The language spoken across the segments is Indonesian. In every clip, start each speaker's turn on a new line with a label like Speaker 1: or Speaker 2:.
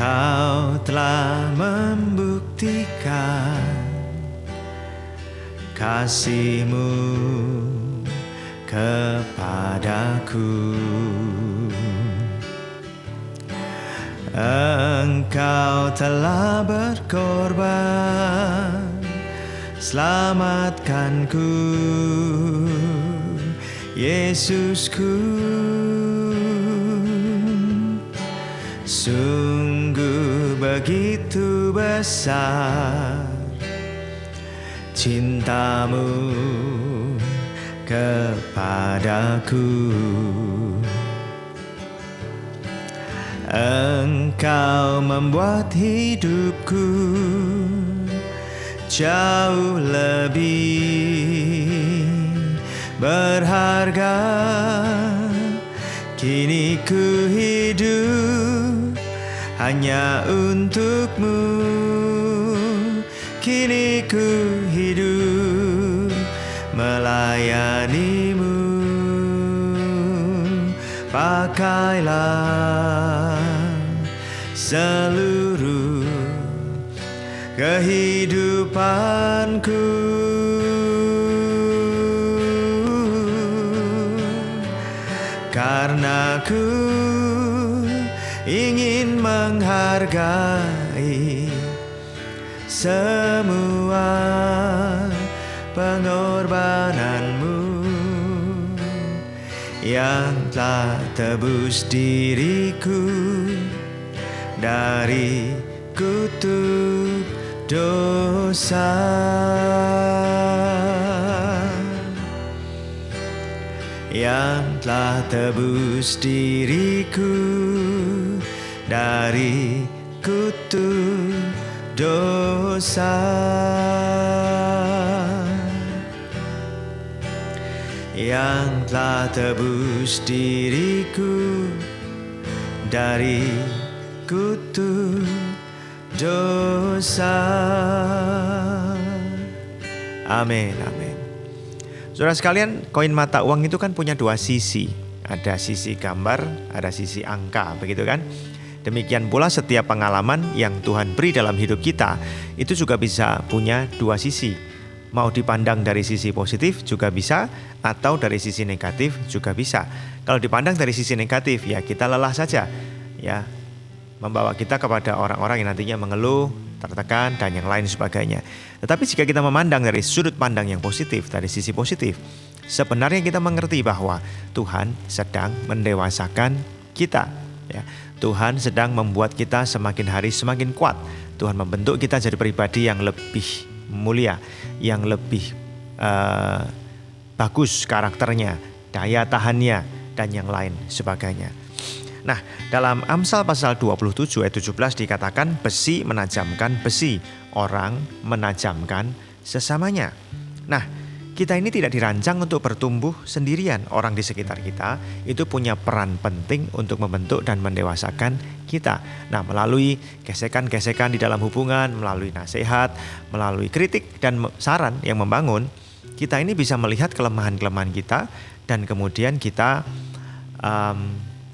Speaker 1: Kau telah membuktikan kasih-Mu kepadaku. Engkau telah berkorban, selamatkanku, Yesusku. Sungguh begitu besar cinta-Mu kepadaku. Engkau membuat hidupku jauh lebih berharga. Kini ku hidup hanya untuk-Mu. Kini ku hidup melayani-Mu. Pakailah seluruh kehidupanku, karena ku ingin menghargai semua pengorbanan-Mu yang telah tebus diriku dari kutuk dosa. Yang telah tebus diriku dari kutuk dosa. Yang telah tebus diriku dari kutuk dosa. Amin, amin. Saudara sekalian, koin mata uang itu kan punya dua sisi. Ada sisi gambar, ada sisi angka, begitu kan? Demikian pula setiap pengalaman yang Tuhan beri dalam hidup kita itu juga bisa punya dua sisi. Mau dipandang dari sisi positif juga bisa, atau dari sisi negatif juga bisa. Kalau dipandang dari sisi negatif, ya kita lelah saja, ya, membawa kita kepada orang-orang yang nantinya mengeluh, tertekan, dan yang lain sebagainya. Tetapi jika kita memandang dari sudut pandang yang positif, dari sisi positif, sebenarnya kita mengerti bahwa Tuhan sedang mendewasakan kita, ya. Tuhan sedang membuat kita semakin hari semakin kuat. Tuhan membentuk kita jadi pribadi yang lebih mulia, yang lebih bagus karakternya, daya tahannya, dan yang lain sebagainya. Nah, dalam Amsal pasal 27 ayat 17 dikatakan besi menajamkan besi, orang menajamkan sesamanya. Nah, kita ini tidak dirancang untuk bertumbuh sendirian. Orang di sekitar kita itu punya peran penting untuk membentuk dan mendewasakan kita. Nah, melalui gesekan-gesekan di dalam hubungan, melalui nasihat, melalui kritik dan saran yang membangun, kita ini bisa melihat kelemahan-kelemahan kita dan kemudian kita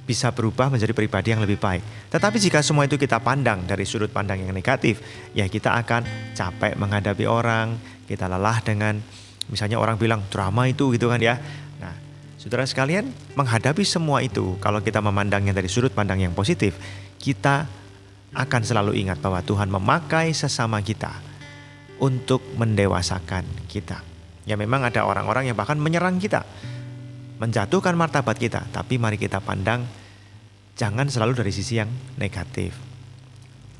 Speaker 1: bisa berubah menjadi pribadi yang lebih baik. Tetapi jika semua itu kita pandang dari sudut pandang yang negatif, ya kita akan capek menghadapi orang, kita lelah dengan misalnya orang bilang drama itu gitu kan ya. Nah, saudara sekalian, menghadapi semua itu kalau kita memandangnya dari sudut pandang yang positif, kita akan selalu ingat bahwa Tuhan memakai sesama kita untuk mendewasakan kita. Ya memang ada orang-orang yang bahkan menyerang kita, menjatuhkan martabat kita, tapi mari kita pandang jangan selalu dari sisi yang negatif.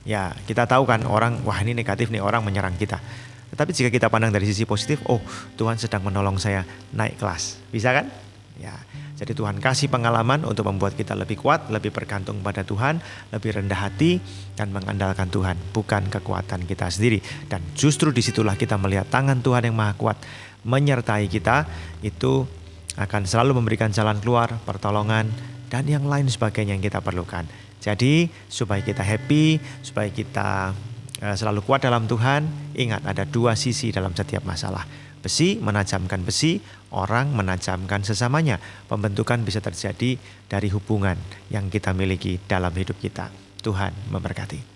Speaker 1: Ya, kita tahu kan orang, wah ini negatif nih, orang menyerang kita. Tetapi jika kita pandang dari sisi positif, oh Tuhan sedang menolong saya naik kelas. Bisa kan? Ya, jadi Tuhan kasih pengalaman untuk membuat kita lebih kuat, lebih bergantung pada Tuhan, lebih rendah hati dan mengandalkan Tuhan, bukan kekuatan kita sendiri. Dan justru disitulah kita melihat tangan Tuhan yang maha kuat menyertai kita, itu akan selalu memberikan jalan keluar, pertolongan, dan yang lain sebagainya yang kita perlukan. Jadi supaya kita happy, supaya kita selalu kuat dalam Tuhan, ingat ada dua sisi dalam setiap masalah. Besi menajamkan besi, orang menajamkan sesamanya. Pembentukan bisa terjadi dari hubungan yang kita miliki dalam hidup kita. Tuhan memberkati.